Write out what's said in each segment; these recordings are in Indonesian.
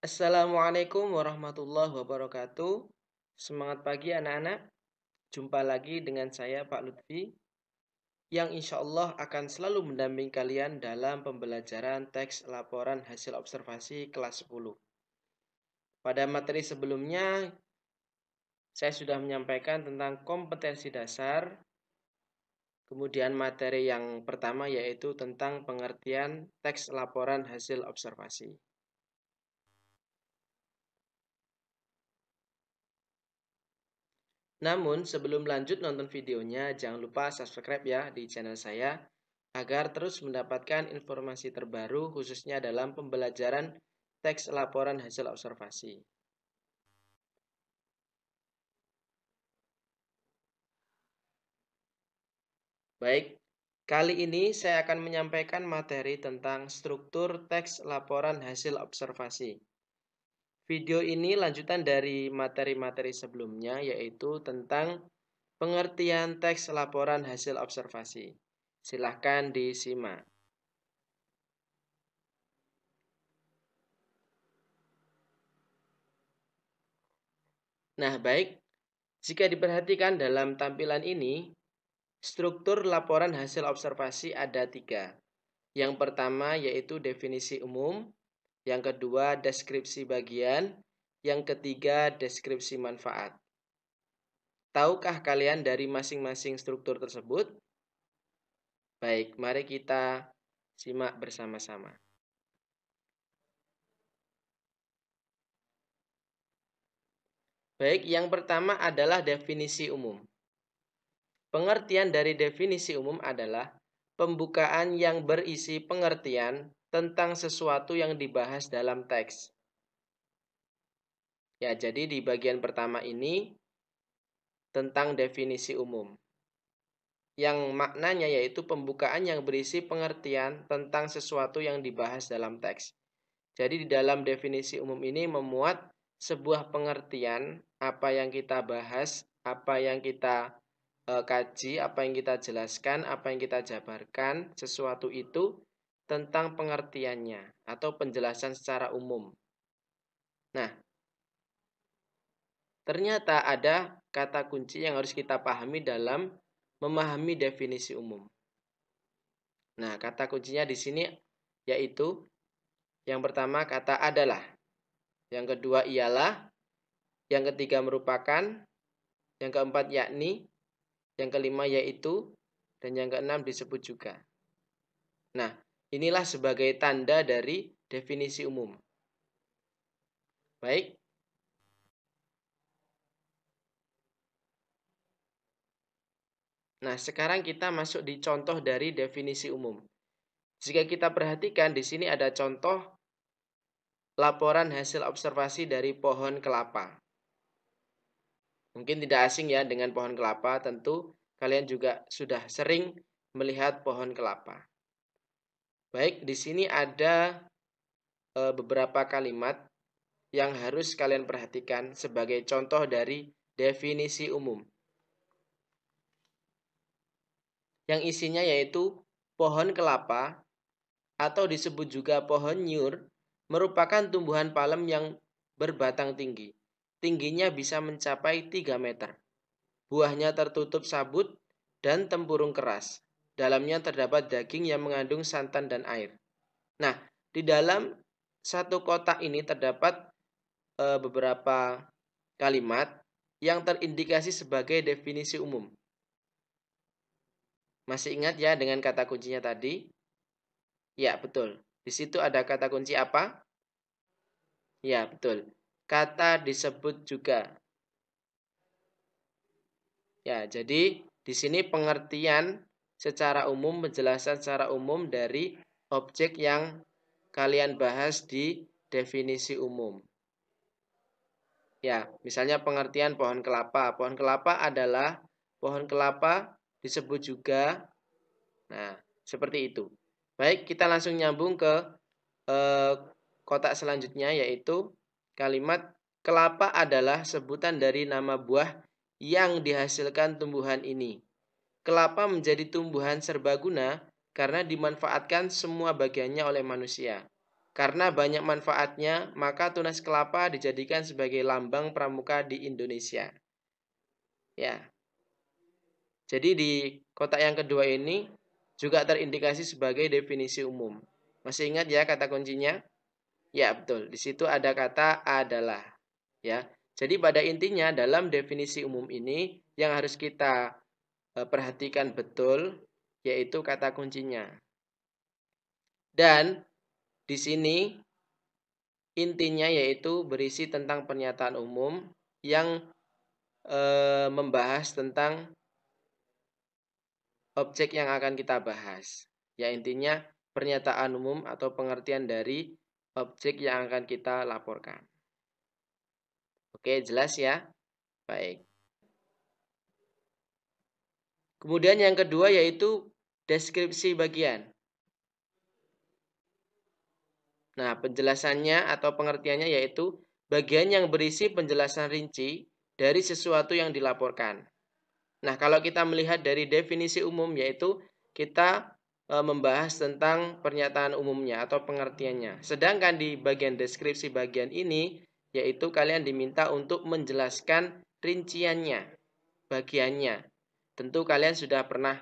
Assalamualaikum warahmatullahi wabarakatuh. Semangat pagi anak-anak. Jumpa lagi dengan saya Pak Lutfi yang insya Allah akan selalu mendampingi kalian dalam pembelajaran teks laporan hasil observasi kelas 10. Pada materi sebelumnya saya sudah menyampaikan tentang kompetensi dasar. Kemudian materi yang pertama yaitu tentang pengertian teks laporan hasil observasi. Namun sebelum lanjut nonton videonya, jangan lupa subscribe ya di channel saya agar terus mendapatkan informasi terbaru khususnya dalam pembelajaran teks laporan hasil observasi. Baik, kali ini saya akan menyampaikan materi tentang struktur teks laporan hasil observasi. Video ini lanjutan dari materi-materi sebelumnya yaitu tentang pengertian teks laporan hasil observasi. Silahkan disimak. Nah, baik, jika diperhatikan dalam tampilan ini, struktur laporan hasil observasi ada 3. Yang pertama yaitu definisi umum, yang kedua deskripsi bagian, yang ketiga deskripsi manfaat. Tahukah kalian dari masing-masing struktur tersebut? Baik, mari kita simak bersama-sama. Baik, yang pertama adalah definisi umum. Pengertian dari definisi umum adalah pembukaan yang berisi pengertian tentang sesuatu yang dibahas dalam teks. Ya, jadi di bagian pertama ini tentang definisi umum. Yang maknanya yaitu pembukaan yang berisi pengertian tentang sesuatu yang dibahas dalam teks. Jadi di dalam definisi umum ini memuat sebuah pengertian apa yang kita bahas, apa yang kita kaji, apa yang kita jelaskan, apa yang kita jabarkan, sesuatu itu tentang pengertiannya atau penjelasan secara umum. Nah, ternyata ada kata kunci yang harus kita pahami dalam memahami definisi umum. Nah, kata kuncinya di sini yaitu yang pertama kata adalah, yang kedua ialah, yang ketiga merupakan, yang keempat yakni, yang kelima yaitu, dan yang keenam disebut juga. Nah, inilah sebagai tanda dari definisi umum. Baik. Nah, sekarang kita masuk di contoh dari definisi umum. Jika kita perhatikan di sini ada contoh laporan hasil observasi dari pohon kelapa. Mungkin tidak asing ya dengan pohon kelapa, tentu kalian juga sudah sering melihat pohon kelapa. Baik, di sini ada beberapa kalimat yang harus kalian perhatikan sebagai contoh dari definisi umum. Yang isinya yaitu pohon kelapa atau disebut juga pohon nyur merupakan tumbuhan palem yang berbatang tinggi. Tingginya bisa mencapai 3 meter. Buahnya tertutup sabut dan tempurung keras. Dalamnya terdapat daging yang mengandung santan dan air. Nah, di dalam satu kotak ini terdapat beberapa kalimat yang terindikasi sebagai definisi umum. Masih ingat ya dengan kata kuncinya tadi? Ya, betul. Di situ ada kata kunci apa? Ya, betul. Kata disebut juga. Ya, jadi di sini pengertian secara umum, penjelasan secara umum dari objek yang kalian bahas di definisi umum. Ya, misalnya pengertian pohon kelapa. Pohon kelapa adalah pohon kelapa disebut juga. Nah, seperti itu. Baik, kita langsung nyambung ke kotak selanjutnya yaitu kalimat kelapa adalah sebutan dari nama buah yang dihasilkan tumbuhan ini. Kelapa menjadi tumbuhan serbaguna karena dimanfaatkan semua bagiannya oleh manusia. Karena banyak manfaatnya, maka tunas kelapa dijadikan sebagai lambang pramuka di Indonesia. Ya. Jadi di kotak yang kedua ini juga terindikasi sebagai definisi umum. Masih ingat ya kata kuncinya? Ya, betul. Di situ ada kata adalah. Ya. Jadi pada intinya dalam definisi umum ini yang harus kita perhatikan betul yaitu kata kuncinya. Dan di sini intinya yaitu berisi tentang pernyataan umum yang membahas tentang objek yang akan kita bahas. Ya, intinya pernyataan umum atau pengertian dari objek yang akan kita laporkan. Oke, jelas ya? Baik. Kemudian yang kedua yaitu deskripsi bagian. Nah, penjelasannya atau pengertiannya yaitu bagian yang berisi penjelasan rinci dari sesuatu yang dilaporkan. Nah, kalau kita melihat dari definisi umum yaitu kita membahas tentang pernyataan umumnya atau pengertiannya. Sedangkan di bagian deskripsi bagian ini yaitu kalian diminta untuk menjelaskan rinciannya, bagiannya. Tentu kalian sudah pernah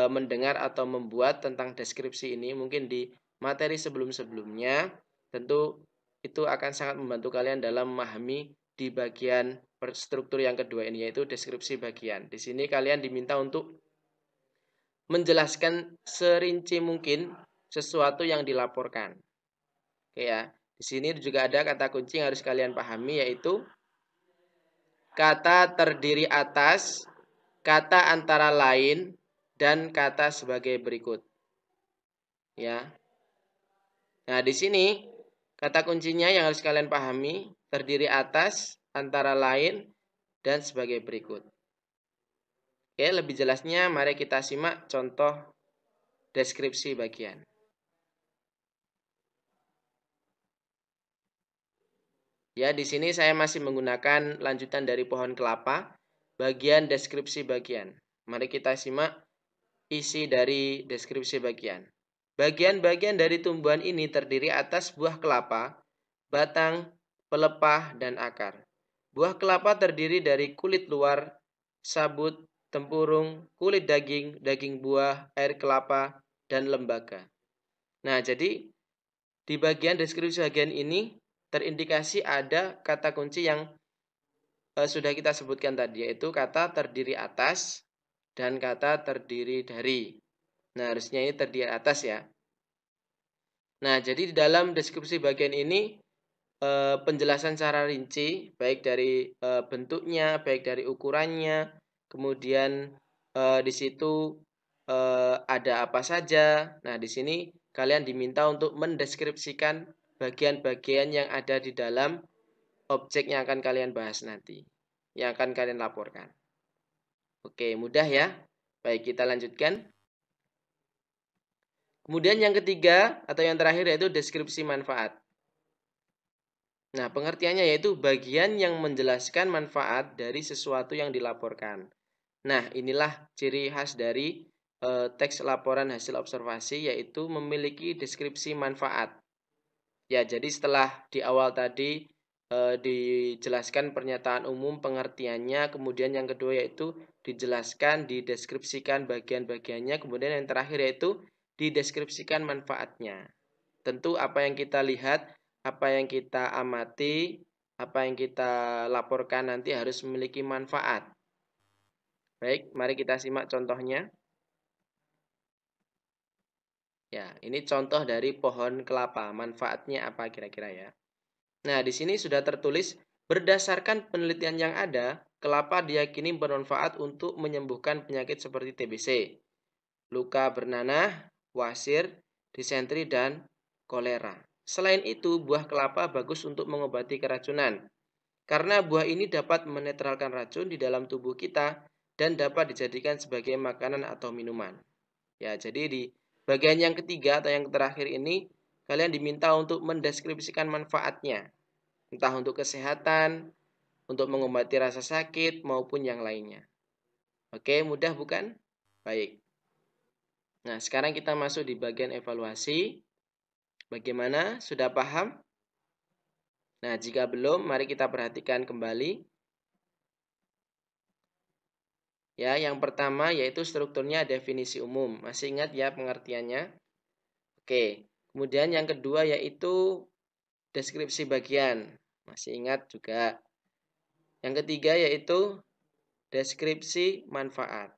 mendengar atau membuat tentang deskripsi ini mungkin di materi sebelum-sebelumnya. Tentu itu akan sangat membantu kalian dalam memahami di bagian struktur yang kedua ini yaitu deskripsi bagian. Di sini kalian diminta untuk menjelaskan serinci mungkin sesuatu yang dilaporkan. Oke ya. Di sini juga ada kata kunci yang harus kalian pahami yaitu kata terdiri atas, kata antara lain, dan kata sebagai berikut. Ya. Nah, di sini kata kuncinya yang harus kalian pahami terdiri atas, antara lain, dan sebagai berikut. Oke, lebih jelasnya mari kita simak contoh deskripsi bagian. Ya, di sini saya masih menggunakan lanjutan dari pohon kelapa, bagian deskripsi bagian. Mari kita simak isi dari deskripsi bagian. Bagian-bagian dari tumbuhan ini terdiri atas buah kelapa, batang, pelepah, dan akar. Buah kelapa terdiri dari kulit luar, sabut, tempurung, kulit daging, daging buah, air kelapa, dan lembaga. Nah, jadi di bagian deskripsi bagian ini terindikasi ada kata kunci yang sudah kita sebutkan tadi, yaitu kata terdiri atas dan kata terdiri dari. Nah, harusnya ini terdiri atas ya. Nah, jadi di dalam deskripsi bagian ini penjelasan secara rinci, baik dari bentuknya, baik dari ukurannya, kemudian di situ ada apa saja. Nah, di sini kalian diminta untuk mendeskripsikan bagian-bagian yang ada di dalam objek yang akan kalian bahas nanti, yang akan kalian laporkan. Oke, mudah ya. Baik, kita lanjutkan. Kemudian yang ketiga atau yang terakhir yaitu deskripsi manfaat. Nah, pengertiannya yaitu bagian yang menjelaskan manfaat dari sesuatu yang dilaporkan. Nah, inilah ciri khas dari teks laporan hasil observasi yaitu memiliki deskripsi manfaat. Ya, jadi setelah di awal tadi dijelaskan pernyataan umum pengertiannya, kemudian yang kedua yaitu dijelaskan, dideskripsikan bagian-bagiannya, kemudian yang terakhir yaitu dideskripsikan manfaatnya. Tentu apa yang kita lihat, apa yang kita amati, apa yang kita laporkan nanti harus memiliki manfaat. Baik, mari kita simak contohnya. Ya, ini contoh dari pohon kelapa. Manfaatnya apa kira-kira ya? Nah, di sini sudah tertulis, berdasarkan penelitian yang ada, kelapa diyakini bermanfaat untuk menyembuhkan penyakit seperti TBC, luka bernanah, wasir, disentri, dan kolera. Selain itu, buah kelapa bagus untuk mengobati keracunan, karena buah ini dapat menetralkan racun di dalam tubuh kita dan dapat dijadikan sebagai makanan atau minuman. Ya, jadi di bagian yang ketiga atau yang terakhir ini, kalian diminta untuk mendeskripsikan manfaatnya, entah untuk kesehatan, untuk mengobati rasa sakit, maupun yang lainnya. Oke, mudah bukan? Baik. Nah, sekarang kita masuk di bagian evaluasi. Bagaimana? Sudah paham? Nah, jika belum, mari kita perhatikan kembali. Ya, yang pertama yaitu strukturnya definisi umum. Masih ingat ya pengertiannya? Oke. Kemudian yang kedua yaitu deskripsi bagian. Masih ingat juga. Yang ketiga yaitu deskripsi manfaat.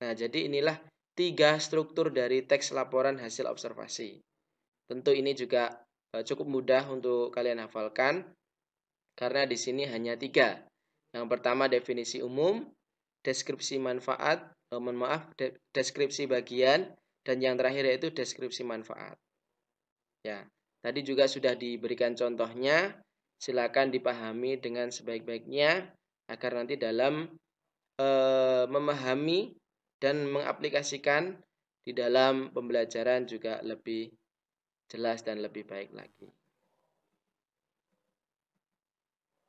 Nah, jadi inilah 3 struktur dari teks laporan hasil observasi. Tentu ini juga cukup mudah untuk kalian hafalkan karena di sini hanya 3. Yang pertama definisi umum, deskripsi manfaat, deskripsi bagian, dan yang terakhir yaitu deskripsi manfaat. Ya, tadi juga sudah diberikan contohnya, silakan dipahami dengan sebaik-baiknya agar nanti dalam memahami dan mengaplikasikan di dalam pembelajaran juga lebih jelas dan lebih baik lagi.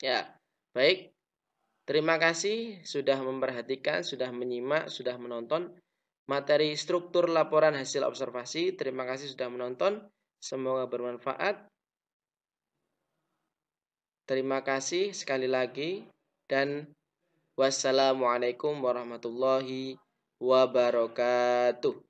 Ya, baik. Terima kasih sudah memperhatikan, sudah menyimak, sudah menonton materi struktur laporan hasil observasi. Terima kasih sudah menonton. Semoga bermanfaat. Terima kasih sekali lagi dan wassalamualaikum warahmatullahi wabarakatuh.